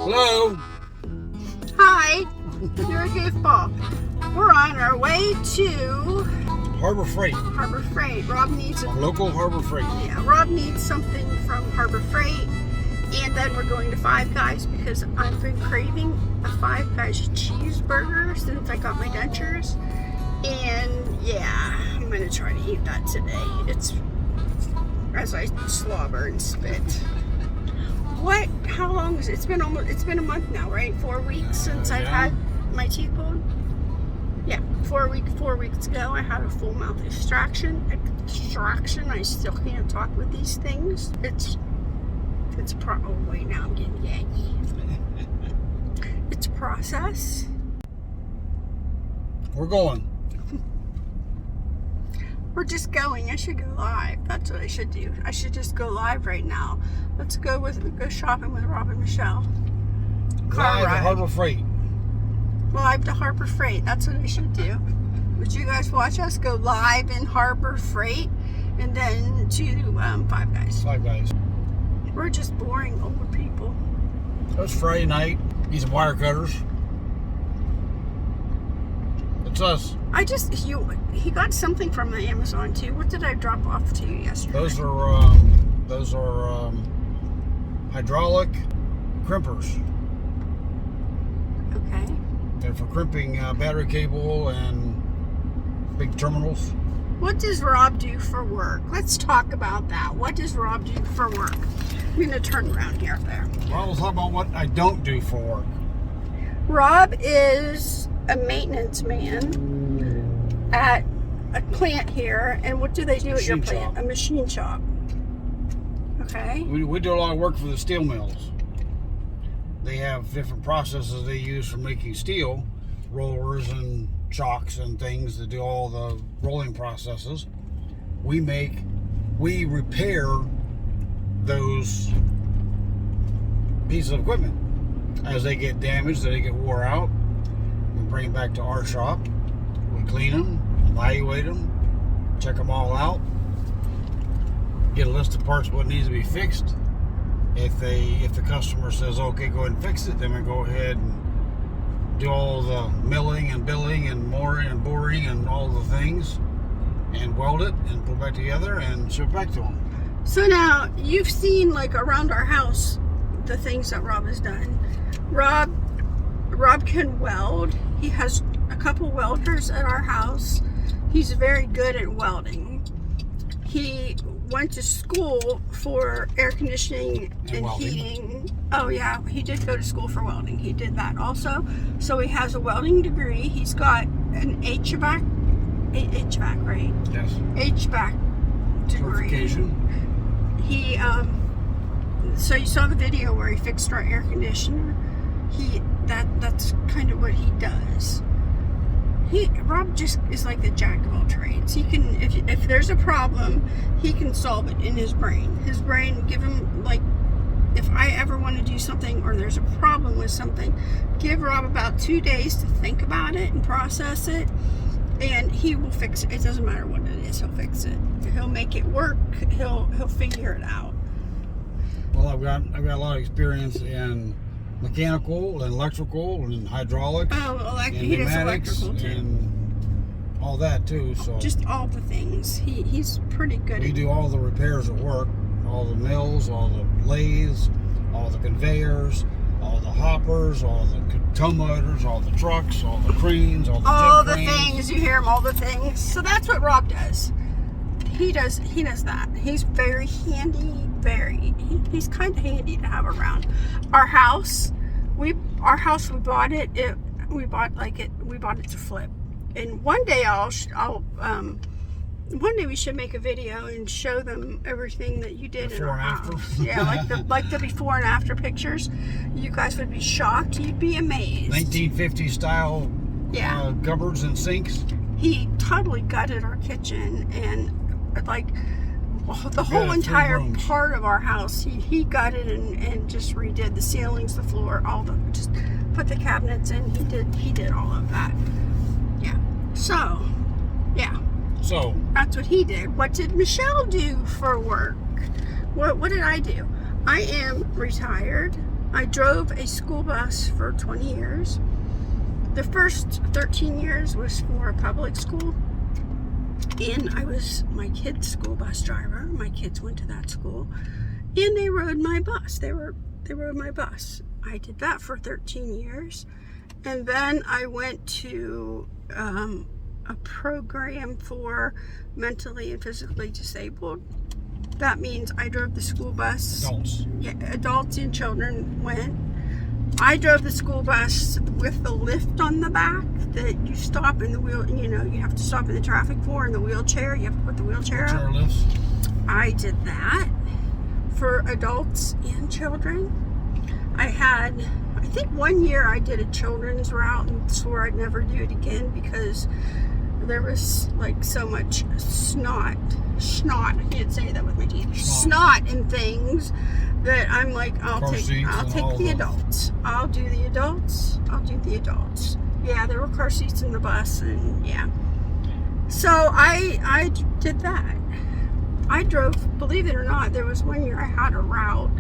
Hello. Hi, you're a goofball. We're on our way to Harbor Freight. Harbor Freight. Rob needs Our local Harbor Freight. Yeah, Rob needs something from Harbor Freight, and then we're going to Five Guys because I've been craving a Five Guys cheeseburger since I got my dentures, and yeah, I'm gonna try to eat that today. It's as I slobber and spit. What? How long is it? It's been a month now, right? 4 weeks since I've had my teeth pulled. Yeah, 4 weeks ago I had a full mouth extraction. I still can't talk with these things. Oh wait, now I'm getting gaggy. It's a process. We're going. We're just going. I should go live. That's what I should do. I should just go live right now. Let's go shopping with Rob and Michelle. Live to Harbor Freight. Live to Harbor Freight. That's what I should do. Would you guys watch us go live in Harbor Freight and then to Five Guys? Five Guys. We're just boring old people. It was Friday night. Need some wire cutters. It's us. He got something from the Amazon too. What did I drop off to you yesterday? Those are hydraulic crimpers. Okay. They're for crimping battery cable and big terminals. What does Rob do for work? Let's talk about that. What does Rob do for work? I'm going to turn around here there. Well, we'll talk about what I don't do for work. Rob is a maintenance man at a plant here. And what do they do at your plant? A machine shop. Okay. We do a lot of work for the steel mills. They have different processes they use for making steel, rollers and chocks and things that do all the rolling processes. We repair those pieces of equipment. As they get damaged, they get wore out, we bring them back to our shop. We clean them, evaluate them, check them all out, get a list of parts what needs to be fixed. If the customer says, okay, go ahead and fix it, then we go ahead and do all the milling and billing and mooring and boring and all the things and weld it and put it back together and ship it back to them. So now you've seen like around our house the things that Rob has done. Rob can weld. He has a couple welders at our house. He's very good at welding. He went to school for air conditioning and heating. Oh yeah, he did go to school for welding. He did that also. So he has a welding degree. He's got an HVAC, right? Yes. HVAC degree. Certification. He so you saw the video where he fixed our air conditioner. That's kind of what he does. Rob just is like the jack of all trades. He can, if there's a problem, he can solve it in his brain. His brain, give him, like, if I ever want to do something or there's a problem with something, give Rob about 2 days to think about it and process it, and he will fix it. It doesn't matter what it is, he'll fix it. He'll make it work. He'll figure it out. Well, I've got a lot of experience in mechanical and electrical and hydraulics. Oh, and he does electrical too. And all that too. So just all the things. He's pretty good. We do all the repairs at work, all the mills, all the lathes, all the conveyors, all the hoppers, all the tow motors, all the trucks, all the cranes, all the jet cranes. Things. You hear him, all the things. So that's what Rob does. He does that. He's very handy. He's kind of handy to have around. Our house, we bought it. We bought it to flip. And one day one day we should make a video and show them everything that you did before in our and house. After. Yeah, like the before and after pictures. You guys would be shocked. You'd be amazed. 1950 style cupboards and sinks. He totally gutted our kitchen and like the whole entire part of our house. He gutted and just redid the ceilings, the floor, just put the cabinets in. He did all of that. Yeah. So, yeah. So that's what he did. What did Michelle do for work? What did I do? I am retired. I drove a school bus for 20 years. The first 13 years was for a public school. And I was my kids' school bus driver. My kids went to that school. And they rode my bus. They rode my bus. I did that for 13 years. And then I went to a program for mentally and physically disabled. That means I drove the school bus. Adults. Yeah, adults and children went. I drove the school bus with the lift on the back that you stop in the wheel. You know, you have to stop in the traffic for in the wheelchair. You have to put the wheelchair up. Lifts. I did that for adults and children. I think 1 year I did a children's route and swore I'd never do it again because there was like so much snot, I can't say that with my teeth, snot and things that I'm like, I'll take the adults. I'll do the adults. Yeah, there were car seats in the bus and yeah. So I did that. I drove, believe it or not, there was 1 year I had a route.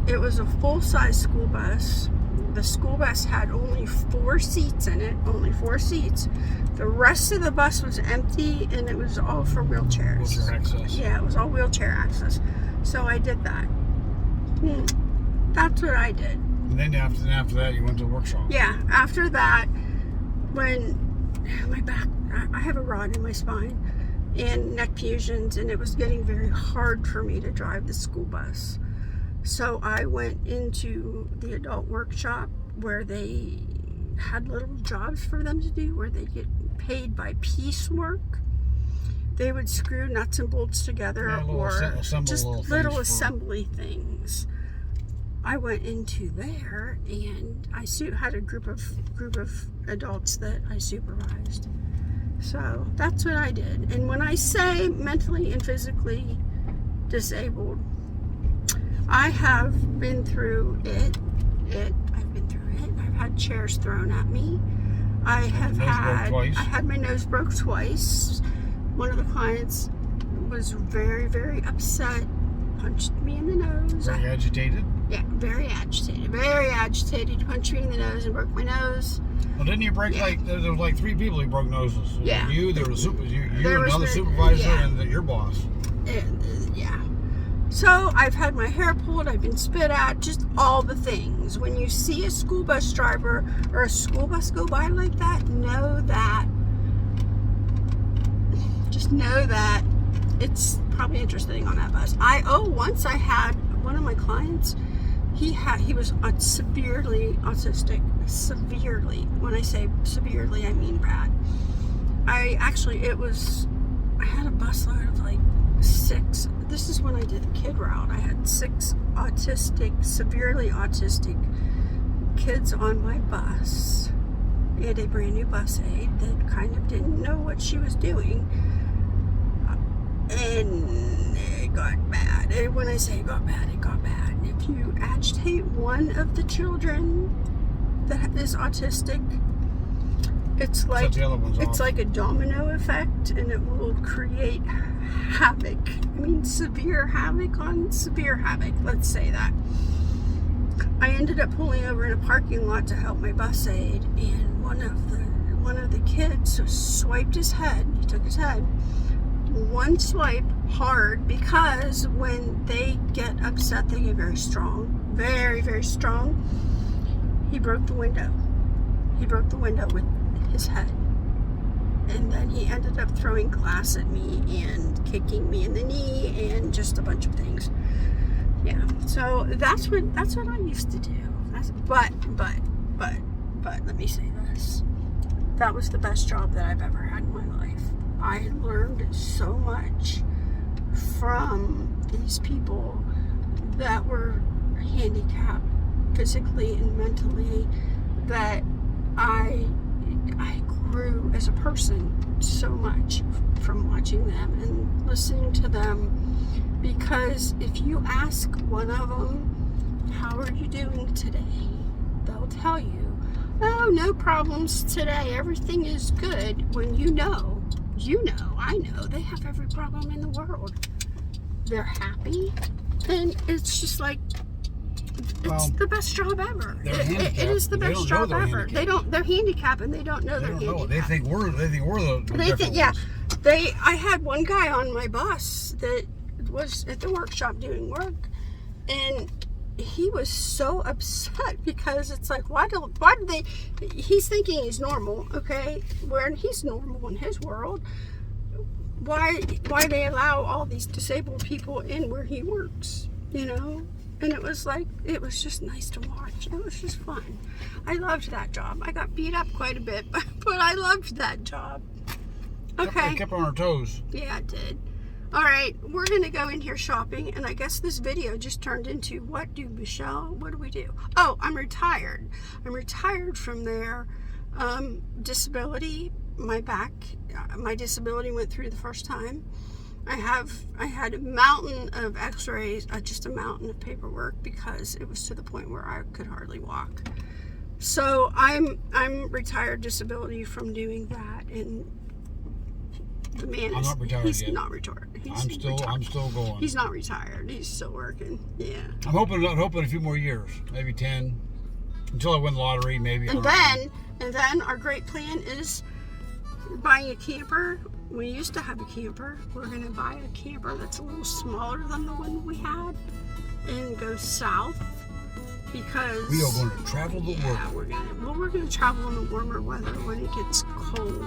It was a full-size school bus. The school bus had only 4 seats in it, only 4 seats. The rest of the bus was empty, and it was all for wheelchairs. Wheelchair access. Yeah, it was all wheelchair access. So I did that. That's what I did. And then after that, you went to the workshop. Yeah, after that, when my back, I have a rod in my spine and neck fusions, and it was getting very hard for me to drive the school bus. So I went into the adult workshop where they had little jobs for them to do where they get paid by piecework. They would screw nuts and bolts together or just little assembly things. I went into there and I had a group of adults that I supervised. So that's what I did. And when I say mentally and physically disabled, I have been through it. I've been through it. I've had chairs thrown at me. I had my nose broke twice. One of the clients was very, very upset, punched me in the nose. Very agitated? Yeah, very agitated. Very agitated. He punched me in the nose and broke my nose. Well, didn't you break there was like 3 people who broke noses? Yeah. You, there was another supervisor, and your boss. Yeah. So I've had my hair pulled, I've been spit at, just all the things. When you see a school bus driver or a school bus go by like that, just know that it's probably interesting on that bus. Once I had one of my clients, he was severely autistic. Severely. When I say severely, I mean bad. I had a busload of like 6. This is when I did the kid route. I had 6 severely autistic kids on my bus. I had a brand new bus aide that kind of didn't know what she was doing. And it got bad. And when I say it got bad, it got bad. If you agitate one of the children that is autistic, it's like a domino effect, and it will create havoc. I mean, severe havoc on severe havoc. Let's say that. I ended up pulling over in a parking lot to help my bus aide, and one of the kids swiped his head. He took his head. One swipe hard, because when they get upset, they get very strong. Very, very strong. He broke the window. He broke the window with his head. And then he ended up throwing glass at me and kicking me in the knee and just a bunch of things. Yeah. So that's what I used to do. But let me say this. That was the best job that I've ever had in my life. I learned so much from these people that were handicapped physically and mentally, that I grew as a person so much from watching them and listening to them. Because if you ask one of them, how are you doing today? They'll tell you, oh, no problems today. Everything is good. When I know they have every problem in the world. They're happy. And it's just like, It's the best job ever. They're It handicapped, is the but they best don't know job they're ever. handicapped. They're handicapped and they don't know they're They don't know. handicapped. They think we're the They think, yeah. ones. I had one guy on my bus that was at the workshop doing work, and he was so upset because it's like, why do they? He's thinking he's normal, okay? Where he's normal in his world. Why they allow all these disabled people in where he works? You know. And it was just nice to watch. It was just fun. I loved that job. I got beat up quite a bit, but I loved that job. Okay. Kept on our toes. Yeah, it did. All right, we're going to go in here shopping, and I guess this video just turned into, what do we do? Oh, I'm retired. I'm retired from their disability. My disability went through the first time. I had a mountain of x-rays, just a mountain of paperwork, because it was to the point where I could hardly walk. So I'm retired disability from doing that, and the man I'm not retired he's yet. not retired. I'm still going. He's not retired. He's still working. Yeah. I'm hoping a few more years, maybe 10, until I win the lottery, maybe. And then our great plan is buying a camper. We used to have a camper. We're going to buy a camper that's a little smaller than the one we had and go south, because we are going to travel the world. Yeah, we're going to travel in the warmer weather when it gets cold.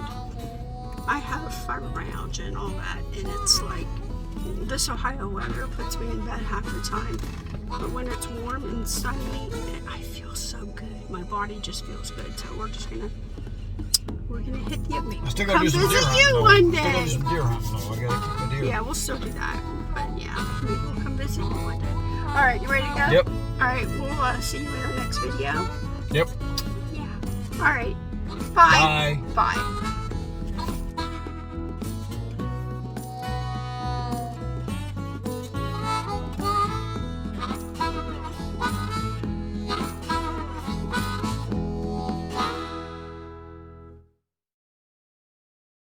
I have fibromyalgia and all that, and it's like this Ohio weather puts me in bed half the time. But when it's warm and sunny, I feel so good. My body just feels good. So we're gonna hit the I still gotta come do some deer visit hunting, you though. one I still day. gotta do some deer hunting, though. I gotta keep the deer. Yeah, we'll still do that. But yeah, maybe we'll come visit you one day. All right, you ready to go? Yep. All right, we'll see you in our next video. Yep. Yeah. All right. Bye. Bye. Bye.